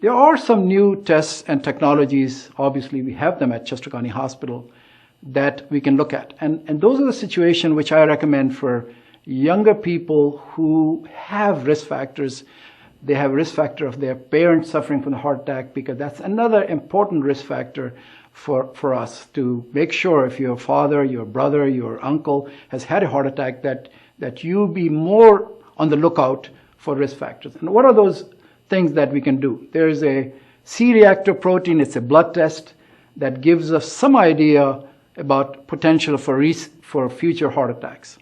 There are some new tests and technologies, obviously we have them at Chester County Hospital, that we can look at. And those are the situations which I recommend for younger people who have risk factors. They have a risk factor of their parents suffering from a heart attack, because that's another important risk factor for us to make sure if your father, your brother, your uncle has had a heart attack, that you be more on the lookout for risk factors. And what are those things that we can do? There's a C-reactive protein. It's a blood test that gives us some idea about potential for future heart attacks.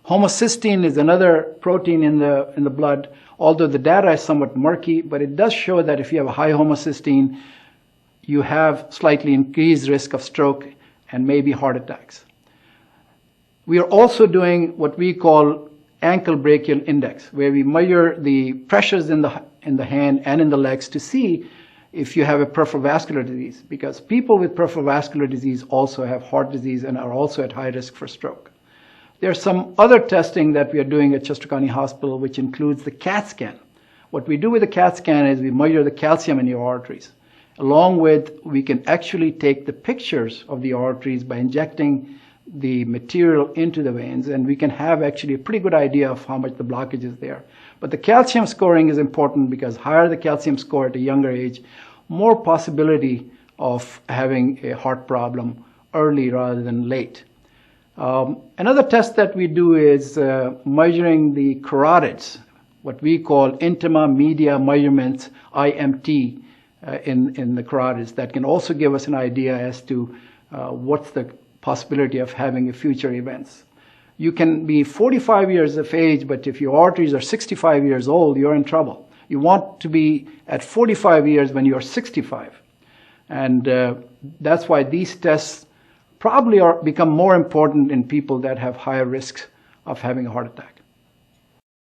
Homocysteine is another protein in the blood, although the data is somewhat murky, but it does show that if you have a high homocysteine, you have slightly increased risk of stroke and maybe heart attacks. We are also doing what we call ankle brachial index, where we measure the pressures in the hand and in the legs to see if you have a peripheral vascular disease, because people with peripheral vascular disease also have heart disease and are also at high risk for stroke. There's some other testing that we are doing at Chester County Hospital, which includes the CAT scan. What we do with the CAT scan is we measure the calcium in your arteries. Along with, we can actually take the pictures of the arteries by injecting the material into the veins, and we can have actually a pretty good idea of how much the blockage is there. But the calcium scoring is important, because higher the calcium score at a younger age, more possibility of having a heart problem early rather than late. Another test that we do is measuring the carotids, what we call intima media measurements, IMT, in the carotids, that can also give us an idea as to what's the possibility of having future events. You can be 45 years of age, but if your arteries are 65 years old, you're in trouble. You want to be at 45 years when you're 65. And that's why these tests probably become more important in people that have higher risks of having a heart attack.